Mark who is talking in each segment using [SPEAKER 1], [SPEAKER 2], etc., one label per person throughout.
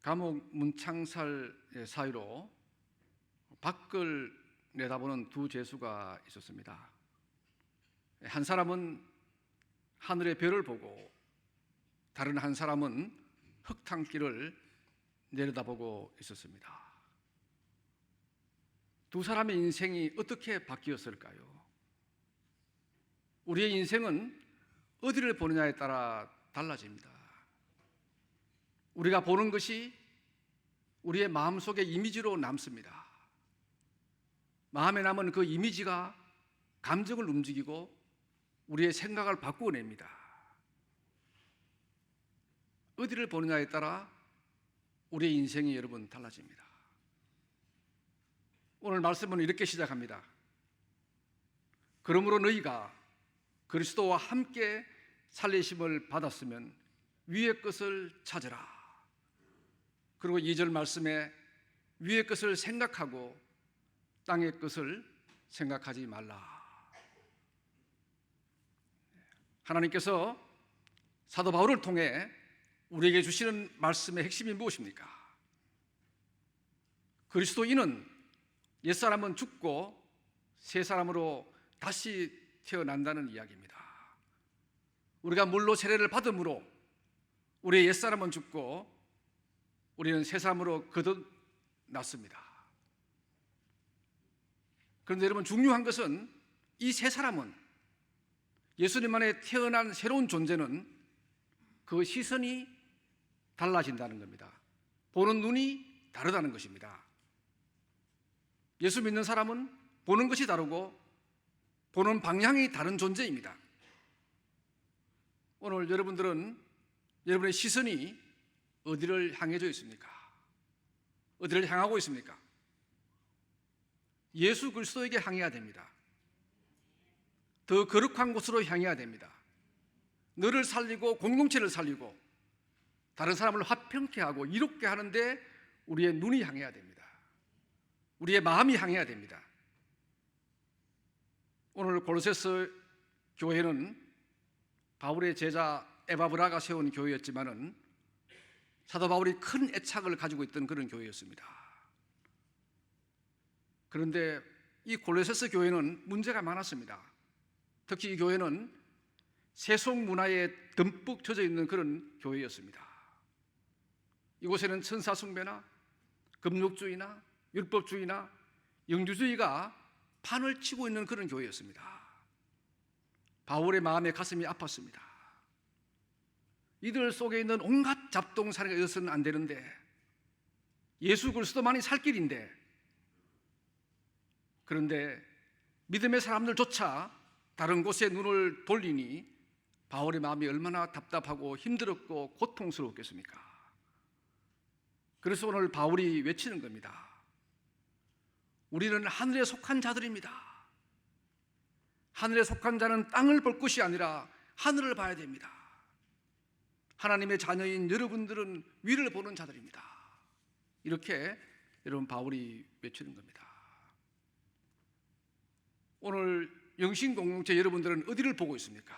[SPEAKER 1] 감옥 문창살 사이로 밖을 내다보는 두 죄수가 있었습니다. 한 사람은 하늘의 별을 보고 다른 한 사람은 흙탕길을 내려다보고 있었습니다. 두 사람의 인생이 어떻게 바뀌었을까요? 우리의 인생은 어디를 보느냐에 따라 달라집니다. 우리가 보는 것이 우리의 마음속에 이미지로 남습니다. 마음에 남은 그 이미지가 감정을 움직이고 우리의 생각을 바꾸어냅니다. 어디를 보느냐에 따라 우리의 인생이 여러분 달라집니다. 오늘 말씀은 이렇게 시작합니다. 그러므로 너희가 그리스도와 함께 살리심을 받았으면 위의 것을 찾으라. 그리고 2절 말씀에 위의 것을 생각하고 땅의 것을 생각하지 말라. 하나님께서 사도 바울을 통해 우리에게 주시는 말씀의 핵심이 무엇입니까? 그리스도인은 옛사람은 죽고 새 사람으로 다시 태어난다는 이야기입니다. 우리가 물로 세례를 받음으로 우리의 옛사람은 죽고 우리는 새 사람으로 거듭났습니다. 그런데 여러분, 중요한 것은 이 새 사람은, 예수님 안에 태어난 새로운 존재는 그 시선이 달라진다는 겁니다. 보는 눈이 다르다는 것입니다. 예수 믿는 사람은 보는 것이 다르고 보는 방향이 다른 존재입니다. 오늘 여러분들은 여러분의 시선이 어디를 향해져 있습니까? 어디를 향하고 있습니까? 예수 그리스도에게 향해야 됩니다. 더 거룩한 곳으로 향해야 됩니다. 너를 살리고 공동체를 살리고 다른 사람을 화평케 하고 이롭게 하는데 우리의 눈이 향해야 됩니다. 우리의 마음이 향해야 됩니다. 오늘 골로새서 교회는 바울의 제자 에바브라가 세운 교회였지만은 사도 바울이 큰 애착을 가지고 있던 그런 교회였습니다. 그런데 이 골로새서 교회는 문제가 많았습니다. 특히 이 교회는 세속 문화에 듬뿍 젖어 있는 그런 교회였습니다. 이곳에는 천사 숭배나 금욕주의나 율법주의나 영주주의가 판을 치고 있는 그런 교회였습니다. 바울의 마음에 가슴이 아팠습니다. 이들 속에 있는 온갖 잡동사니가 있어서는 안 되는데, 예수 그리스도만이 살 길인데, 그런데 믿음의 사람들조차 다른 곳에 눈을 돌리니 바울의 마음이 얼마나 답답하고 힘들었고 고통스러웠겠습니까? 그래서 오늘 바울이 외치는 겁니다. 우리는 하늘에 속한 자들입니다. 하늘에 속한 자는 땅을 볼 것이 아니라 하늘을 봐야 됩니다. 하나님의 자녀인 여러분들은 위를 보는 자들입니다. 이렇게 여러분 바울이 외치는 겁니다. 오늘 영신 공동체 여러분들은 어디를 보고 있습니까?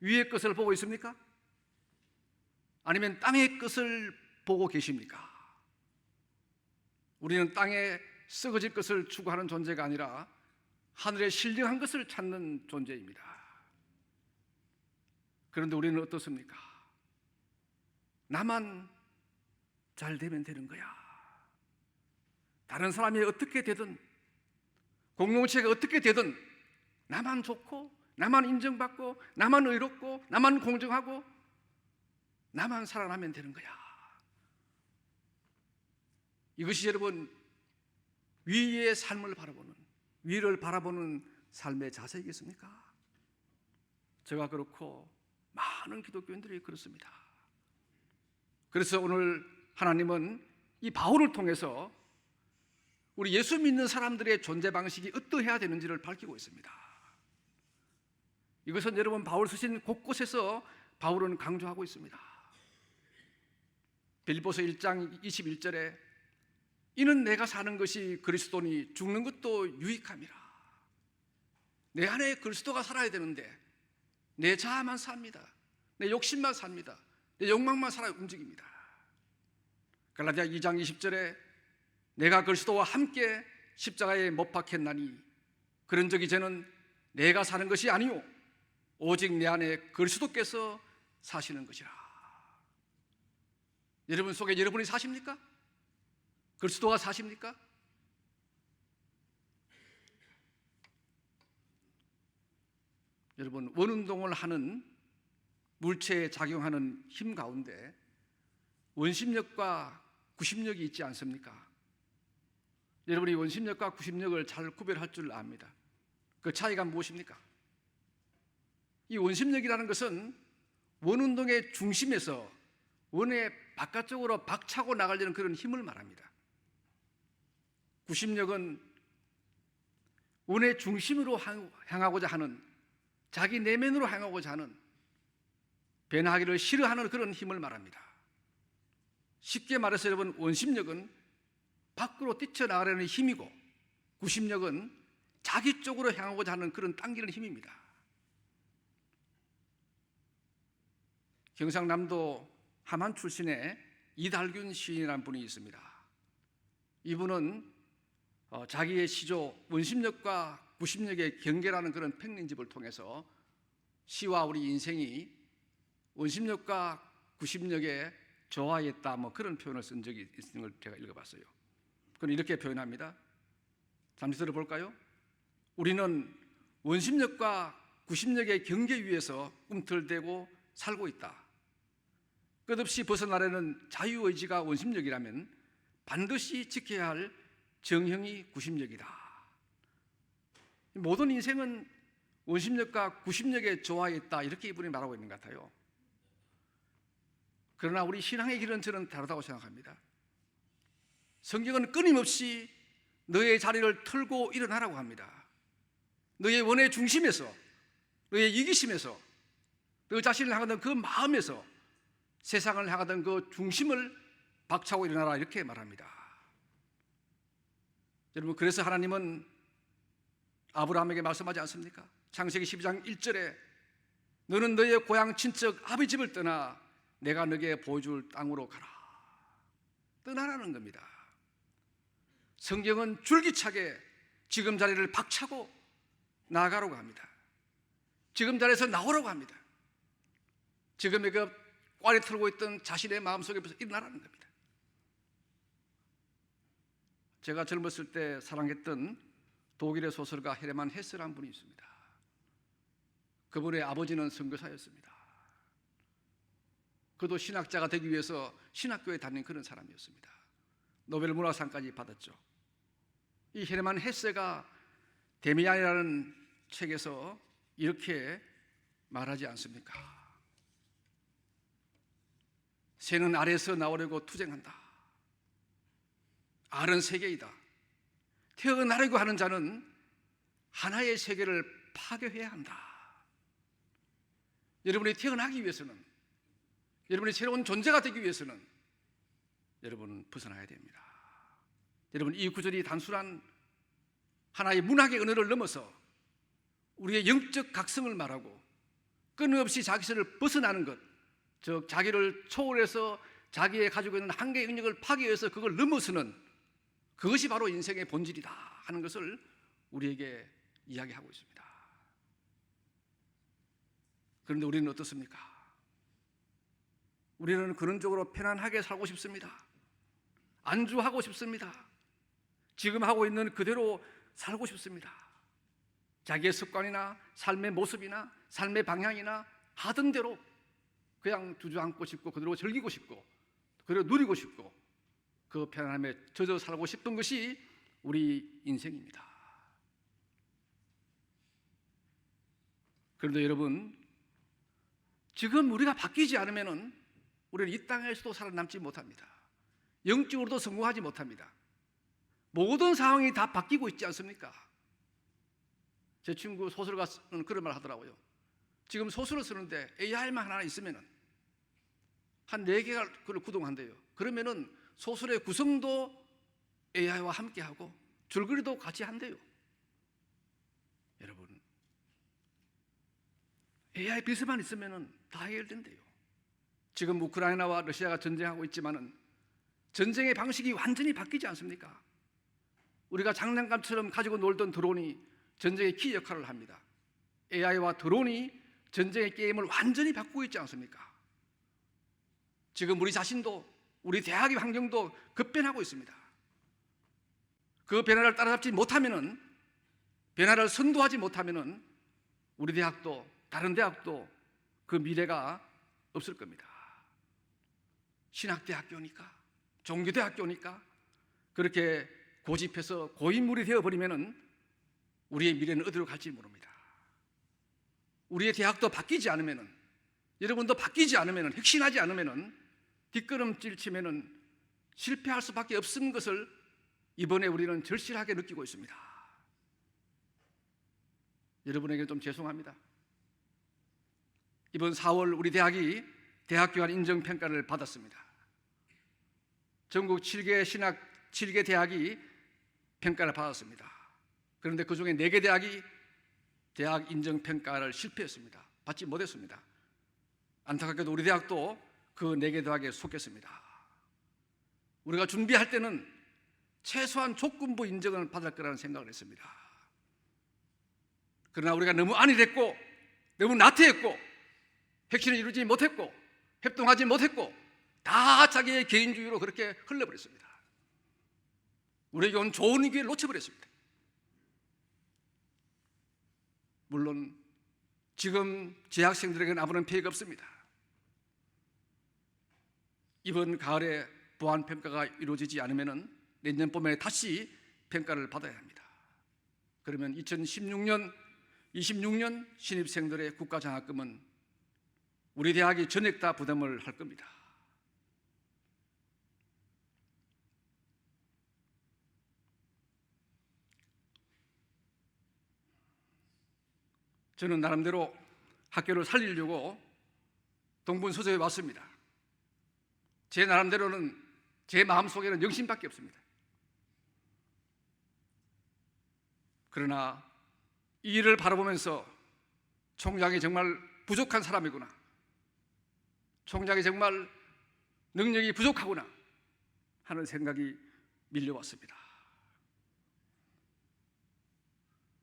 [SPEAKER 1] 위의 것을 보고 있습니까? 아니면 땅의 것을 보고 계십니까? 우리는 땅에 썩어질 것을 추구하는 존재가 아니라 하늘에 신령한 것을 찾는 존재입니다. 그런데 우리는 어떻습니까? 나만 잘 되면 되는 거야. 다른 사람이 어떻게 되든, 공동체가 어떻게 되든 나만 좋고 나만 인정받고 나만 의롭고 나만 공정하고 나만 살아나면 되는 거야. 이것이 여러분 위의 삶을 바라보는, 위를 바라보는 삶의 자세이겠습니까? 제가 그렇고 많은 기독교인들이 그렇습니다. 그래서 오늘 하나님은 이 바울을 통해서 우리 예수 믿는 사람들의 존재 방식이 어떠해야 되는지를 밝히고 있습니다. 이것은 여러분 바울 쓰신 곳곳에서 바울은 강조하고 있습니다. 빌립보서 1장 21절에 이는 내가 사는 것이 그리스도니 죽는 것도 유익함이라. 내 안에 그리스도가 살아야 되는데 내 자아만 삽니다. 내 욕심만 삽니다. 내 욕망만 살아 움직입니다. 갈라디아 2장 20절에 내가 그리스도와 함께 십자가에 못 박혔나니 그런즉 이제는 내가 사는 것이 아니요 오직 내 안에 그리스도께서 사시는 것이라. 여러분 속에 여러분이 사십니까? 그리스도가 사십니까? 여러분, 원운동을 하는 물체에 작용하는 힘 가운데 원심력과 구심력이 있지 않습니까? 여러분이 원심력과 구심력을 잘 구별할 줄 압니다. 그 차이가 무엇입니까? 이 원심력이라는 것은 원운동의 중심에서 원의 바깥쪽으로 박차고 나가려는 그런 힘을 말합니다. 구심력은 원의 중심으로 향하고자 하는, 자기 내면으로 향하고자 하는, 변하기를 싫어하는 그런 힘을 말합니다. 쉽게 말해서 여러분, 원심력은 밖으로 뛰쳐나가려는 힘이고 구심력은 자기 쪽으로 향하고자 하는 그런 당기는 힘입니다. 경상남도 함안 출신의 이달균 시인이라는 분이 있습니다. 이분은 자기의 시조 원심력과 구심력의 경계라는 그런 평론집을 통해서 시와 우리 인생이 원심력과 구심력에 조화했다, 뭐 그런 표현을 쓴 적이 있는 걸 제가 읽어봤어요. 그건 이렇게 표현합니다. 잠시 들어볼까요? 우리는 원심력과 구심력의 경계 위에서 꿈틀대고 살고 있다. 끝없이 벗어나려는 자유의지가 원심력이라면 반드시 지켜야 할 정형이 구심력이다. 모든 인생은 원심력과 구심력의 조화에 있다, 이렇게 이분이 말하고 있는 것 같아요. 그러나 우리 신앙의 길은 저는 다르다고 생각합니다. 성경은 끊임없이 너의 자리를 털고 일어나라고 합니다. 너의 원의 중심에서, 너의 이기심에서, 너 자신을 향하던 그 마음에서 세상을 향하던 그 중심을 박차고 일어나라, 이렇게 말합니다. 여러분, 그래서 하나님은 아브라함에게 말씀하지 않습니까? 창세기 12장 1절에 너는 너의 고향 친척 아비 집을 떠나 내가 너에게 보여줄 땅으로 가라. 떠나라는 겁니다. 성경은 줄기차게 지금 자리를 박차고 나아가라고 합니다. 지금 자리에서 나오라고 합니다. 지금 그 꽈리 틀고 있던 자신의 마음속에서 일어나라는 겁니다. 제가 젊었을 때 사랑했던 독일의 소설가 헤르만 헤세라는 분이 있습니다. 그분의 아버지는 선교사였습니다. 그도 신학자가 되기 위해서 신학교에 다닌 그런 사람이었습니다. 노벨 문학상까지 받았죠. 이 헤르만 헤세가 데미안이라는 책에서 이렇게 말하지 않습니까? 새는 알에서 나오려고 투쟁한다. 알은 세계이다. 태어나려고 하는 자는 하나의 세계를 파괴해야 한다. 여러분이 태어나기 위해서는, 여러분이 새로운 존재가 되기 위해서는 여러분은 벗어나야 됩니다. 여러분, 이 구절이 단순한 하나의 문학의 언어를 넘어서 우리의 영적 각성을 말하고 끊임없이 자기를 벗어나는 것, 즉 자기를 초월해서 자기의 가지고 있는 한계의 영역을 파괴해서 그걸 넘어서는, 그것이 바로 인생의 본질이다 하는 것을 우리에게 이야기하고 있습니다. 그런데 우리는 어떻습니까? 우리는 그런 쪽으로 편안하게 살고 싶습니다. 안주하고 싶습니다. 지금 하고 있는 그대로 살고 싶습니다. 자기의 습관이나 삶의 모습이나 삶의 방향이나 하던 대로 그냥 주저앉고 싶고 그대로 즐기고 싶고 그대로 누리고 싶고 그 편안함에 젖어 살고 싶은 것이 우리 인생입니다. 그런데 여러분, 지금 우리가 바뀌지 않으면 우리는 이 땅에서도 살아남지 못합니다. 영적으로도 성공하지 못합니다. 모든 상황이 다 바뀌고 있지 않습니까? 제 친구 소설가는 그런 말 하더라고요. 지금 소설을 쓰는데 AI만 하나 있으면 한 4개가 그걸 구동한대요. 그러면은 소설의 구성도 AI와 함께하고 줄거리도 같이 한대요. 여러분, AI 비서만 있으면 다 해결된대요. 지금 우크라이나와 러시아가 전쟁하고 있지만은 전쟁의 방식이 완전히 바뀌지 않습니까? 우리가 장난감처럼 가지고 놀던 드론이 전쟁의 키 역할을 합니다. AI와 드론이 전쟁의 게임을 완전히 바꾸고 있지 않습니까? 지금 우리 자신도, 우리 대학의 환경도 급변하고 있습니다. 그 변화를 따라잡지 못하면은, 변화를 선도하지 못하면은 우리 대학도 다른 대학도 그 미래가 없을 겁니다. 신학대학교니까, 종교대학교니까 그렇게 고집해서 고인물이 되어버리면은 우리의 미래는 어디로 갈지 모릅니다. 우리의 대학도 바뀌지 않으면은, 여러분도 바뀌지 않으면은, 혁신하지 않으면은, 뒷걸음질 치면은 실패할 수밖에 없는 것을 이번에 우리는 절실하게 느끼고 있습니다. 여러분에게 좀 죄송합니다. 이번 4월 우리 대학이 대학교환 인정평가를 받았습니다. 전국 7개 신학 7개 대학이 평가를 받았습니다. 그런데 그 중에 4개 대학이 대학 인정평가를 실패했습니다. 받지 못했습니다. 안타깝게도 우리 대학도 그 4개 대학에 속했습니다. 우리가 준비할 때는 최소한 조건부 인정을 받을 거라는 생각을 했습니다. 그러나 우리가 너무 안일했고 너무 나태했고 혁신을 이루지 못했고 협동하지 못했고 다 자기의 개인주의로 그렇게 흘러버렸습니다. 우리에게 온 좋은 기회를 놓쳐버렸습니다. 물론 지금 재학생들에게는 아무런 피해가 없습니다. 이번 가을에 보완평가가 이루어지지 않으면 내년 봄에 다시 평가를 받아야 합니다. 그러면 2026년 신입생들의 국가장학금은 우리 대학이 전액 다 부담을 할 겁니다. 저는 나름대로 학교를 살리려고 동분서주에 왔습니다. 제 나름대로는 제 마음속에는 영심밖에 없습니다. 그러나 이 일을 바라보면서 총장이 정말 부족한 사람이구나, 총장이 정말 능력이 부족하구나 하는 생각이 밀려왔습니다.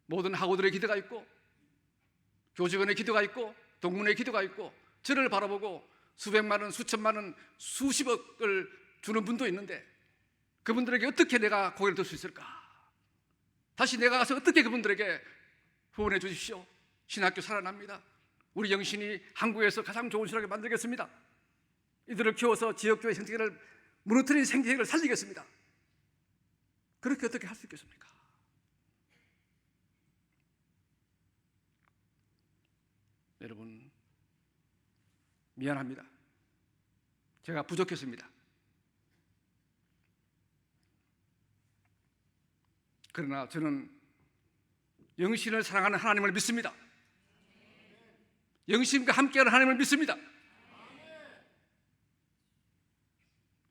[SPEAKER 1] 모든 학우들의 기대가 있고 교직원의 기도가 있고 동문의 기도가 있고 저를 바라보고 수백만 원, 수천만 원, 수십억을 주는 분도 있는데 그분들에게 어떻게 내가 고개를 들 수 있을까? 다시 내가 가서 어떻게 그분들에게 후원해 주십시오. 신학교 살아납니다. 우리 영신이 한국에서 가장 좋은 신학교 만들겠습니다. 이들을 키워서 지역교회 생태계를 무너뜨린 생태계를 살리겠습니다. 그렇게 어떻게 할 수 있겠습니까? 여러분, 미안합니다. 제가 부족했습니다. 그러나 저는 영신을 사랑하는 하나님을 믿습니다. 영신과 함께하는 하나님을 믿습니다.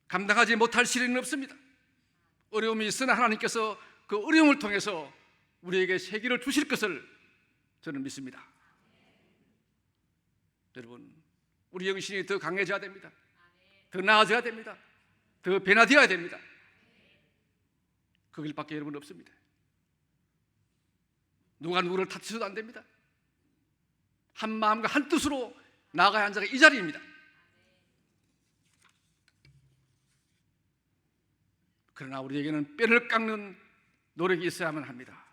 [SPEAKER 1] 감당하지 못할 시련은 없습니다. 어려움이 있으나 하나님께서 그 어려움을 통해서 우리에게 세기를 주실 것을 저는 믿습니다. 여러분, 우리 영신이 더 강해져야 됩니다. 더 나아져야 됩니다. 더 변화되어야 됩니다. 그 길밖에 여러분 없습니다. 누가 누구를 탓해서도 안 됩니다. 한 마음과 한 뜻으로 나아가야 하는 자가 이 자리입니다. 그러나 우리에게는 뼈를 깎는 노력이 있어야만 합니다.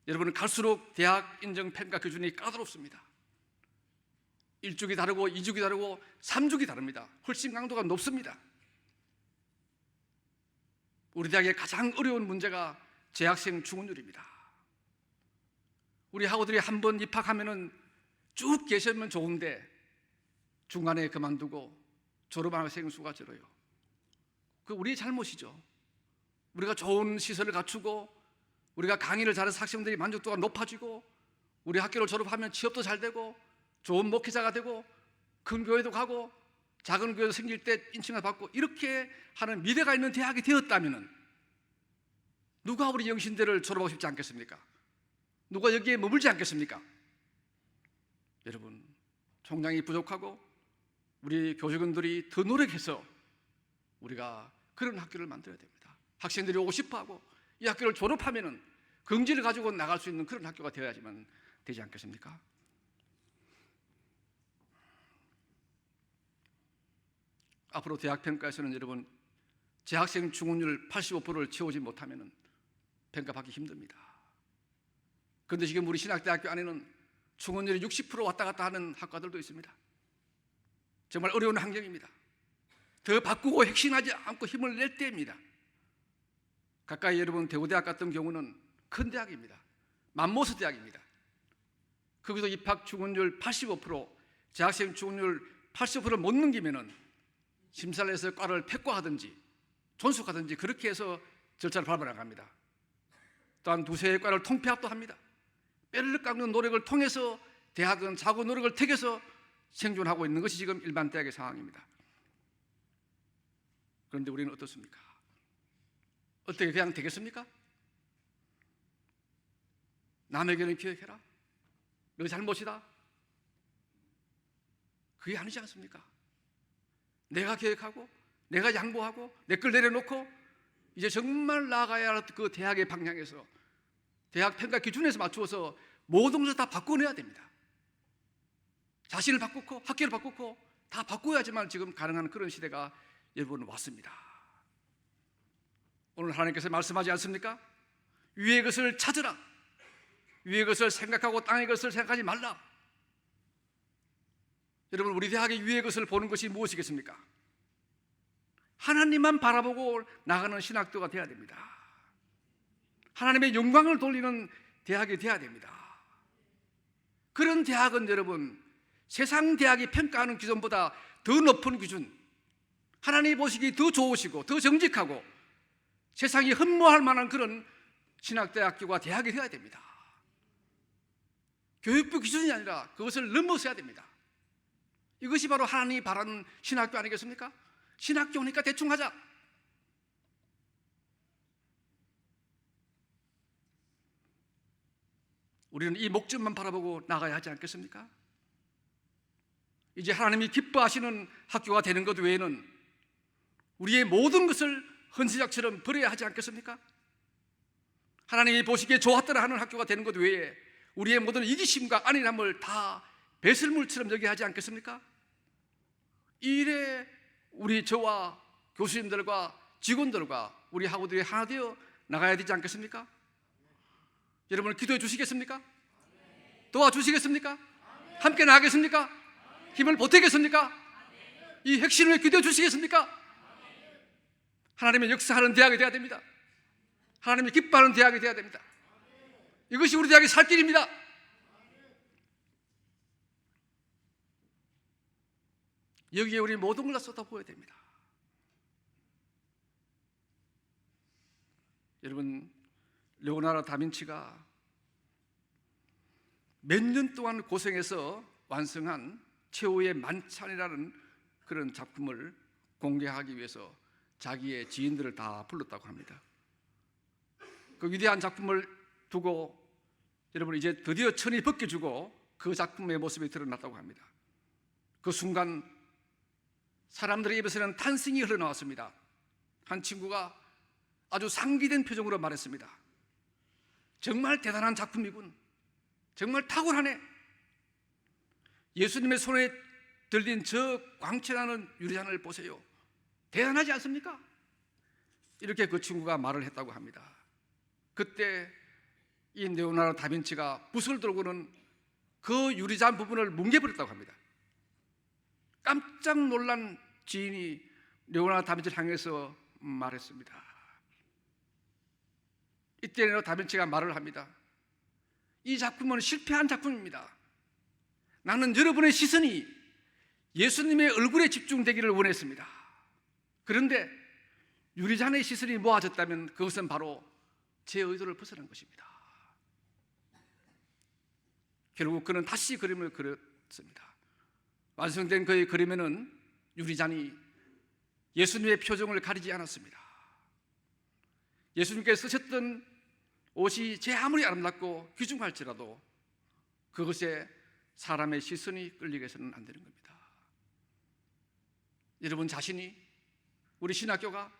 [SPEAKER 1] 여러분은 갈수록 대학 인정 평가 기준이 까다롭습니다. 1주기 다르고 2주기 다르고 3주기 다릅니다. 훨씬 강도가 높습니다. 우리 대학의 가장 어려운 문제가 재학생 충원율입니다. 우리 학우들이 한 번 입학하면은 쭉 계시면 좋은데 중간에 그만두고 졸업하는 학생 수가 줄어요. 그 우리의 잘못이죠. 우리가 좋은 시설을 갖추고 우리가 강의를 잘해서 학생들이 만족도가 높아지고 우리 학교를 졸업하면 취업도 잘 되고 좋은 목회자가 되고 큰 교회도 가고 작은 교회도 생길 때 인칭을 받고 이렇게 하는 미래가 있는 대학이 되었다면 누가 우리 영신대를 졸업하고 싶지 않겠습니까? 누가 여기에 머물지 않겠습니까? 여러분, 총장이 부족하고 우리 교직원들이 더 노력해서 우리가 그런 학교를 만들어야 됩니다. 학생들이 오고 싶어하고 이 학교를 졸업하면은 긍지를 가지고 나갈 수 있는 그런 학교가 되어야지만 되지 않겠습니까? 앞으로 대학 평가에서는 여러분 재학생 중원율 85%를 채우지 못하면 평가받기 힘듭니다. 그런데 지금 우리 신학대학교 안에는 중원율이 60% 왔다 갔다 하는 학과들도 있습니다. 정말 어려운 환경입니다. 더 바꾸고 혁신하지 않고 힘을 낼 때입니다. 가까이 여러분 대구대학 같은 경우는 큰 대학입니다. 맘모스 대학입니다. 거기서 입학 중원율 85%, 재학생 중원율 85%를 못 넘기면은 심사를 해서 과를 폐과하든지 존속하든지 그렇게 해서 절차를 밟아 나갑니다. 또한 두세 과를 통폐합도 합니다. 뼈를 깎는 노력을 통해서 대학은 자구 노력을 택해서 생존하고 있는 것이 지금 일반 대학의 상황입니다. 그런데 우리는 어떻습니까? 어떻게 그냥 되겠습니까? 남에게는 기억해라. 너 잘못이다. 그게 아니지 않습니까? 내가 계획하고 내가 양보하고 내 걸 내려놓고 이제 정말 나아가야 할 그 대학의 방향에서 대학 평가 기준에서 맞추어서 모든 것을 다 바꿔내야 됩니다. 자신을 바꾸고 학교를 바꾸고 다 바꿔야지만 지금 가능한 그런 시대가 여러분 왔습니다. 오늘 하나님께서 말씀하지 않습니까? 위의 것을 찾으라. 위의 것을 생각하고 땅의 것을 생각하지 말라. 여러분 우리 대학의 위의 것을 보는 것이 무엇이겠습니까? 하나님만 바라보고 나가는 신학교가 되어야 됩니다. 하나님의 영광을 돌리는 대학이 되어야 됩니다. 그런 대학은 여러분 세상 대학이 평가하는 기준보다 더 높은 기준, 하나님이 보시기 더 좋으시고 더 정직하고 세상이 흠모할 만한 그런 신학대학교가 대학이 되어야 됩니다. 교육부 기준이 아니라 그것을 넘어서야 됩니다. 이것이 바로 하나님이 바라는 신학교 아니겠습니까? 신학교니까 대충 하자. 우리는 이 목적만 바라보고 나가야 하지 않겠습니까? 이제 하나님이 기뻐하시는 학교가 되는 것 외에는 우리의 모든 것을 헌시작처럼 버려야 하지 않겠습니까? 하나님이 보시기에 좋았더라 하는 학교가 되는 것 외에 우리의 모든 이기심과 안일함을 다 배설물처럼 여겨야 하지 않겠습니까? 이 일에 우리 저와 교수님들과 직원들과 우리 학우들이 하나 되어 나가야 되지 않겠습니까? 여러분 기도해 주시겠습니까? 도와주시겠습니까? 함께 나가겠습니까? 힘을 보태겠습니까? 이 핵심을 기도해 주시겠습니까? 하나님의 역사하는 대학이 되어야 됩니다. 하나님이 기뻐하는 대학이 되어야 됩니다. 이것이 우리 대학의 살 길입니다. 여기에 우리 모든 걸 다 쏟아부어야 됩니다. 여러분 레오나르도 다빈치가 몇 년 동안 고생해서 완성한 최후의 만찬이라는 그런 작품을 공개하기 위해서 자기의 지인들을 다 불렀다고 합니다. 그 위대한 작품을 두고 여러분 이제 드디어 천이 벗겨주고 그 작품의 모습이 드러났다고 합니다. 그 순간 사람들의 입에서는 탄성이 흘러나왔습니다. 한 친구가 아주 상기된 표정으로 말했습니다. 정말 대단한 작품이군. 정말 탁월하네. 예수님의 손에 들린 저 광채나는 유리잔을 보세요. 대단하지 않습니까? 이렇게 그 친구가 말을 했다고 합니다. 그때 이 레오나르도 다빈치가 붓을 들고는 그 유리잔 부분을 뭉개버렸다고 합니다. 깜짝 놀란 지인이 레오나르도 다빈치를 향해서 말했습니다. 이때 레오나르도 다빈치가 말을 합니다. 이 작품은 실패한 작품입니다. 나는 여러분의 시선이 예수님의 얼굴에 집중되기를 원했습니다. 그런데 유리잔의 시선이 모아졌다면 그것은 바로 제 의도를 벗어난 것입니다. 결국 그는 다시 그림을 그렸습니다. 완성된 그의 그림에는 유리잔이 예수님의 표정을 가리지 않았습니다. 예수님께서 쓰셨던 옷이 제 아무리 아름답고 귀중할지라도 그것에 사람의 시선이 끌리게 해서는 안 되는 겁니다. 여러분 자신이 우리 신학교가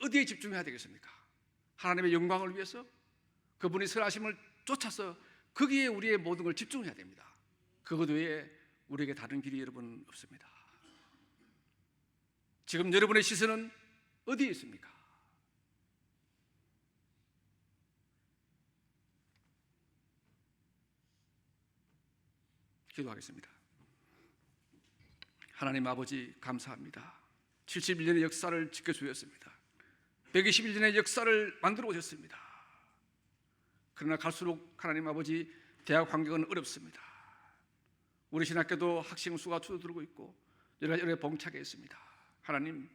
[SPEAKER 1] 어디에 집중해야 되겠습니까? 하나님의 영광을 위해서 그분의 선하심을 쫓아서 거기에 우리의 모든 걸 집중해야 됩니다. 그것 외에 우리에게 다른 길이 여러분 없습니다. 지금 여러분의 시선은 어디에 있습니까? 기도하겠습니다. 하나님 아버지 감사합니다. 71년의 역사를 지켜주셨습니다. 121년의 역사를 만들어 오셨습니다. 그러나 갈수록 하나님 아버지 대학 환경은 어렵습니다. 우리 신학교도 학생 수가 줄어들고 있고 여러 가지 봉착해 있습니다. 하나님,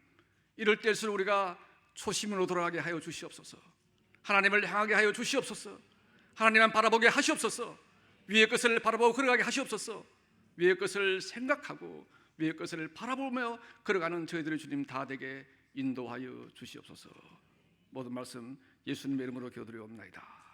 [SPEAKER 1] 이럴 때일수록 우리가 초심으로 돌아가게 하여 주시옵소서. 하나님을 향하게 하여 주시옵소서. 하나님만 바라보게 하시옵소서. 위의 것을 바라보고 걸어가게 하시옵소서. 위의 것을 생각하고 위의 것을 바라보며 걸어가는 저희들의 주님 다 되게 인도하여 주시옵소서. 모든 말씀 예수님의 이름으로 기도드리옵나이다.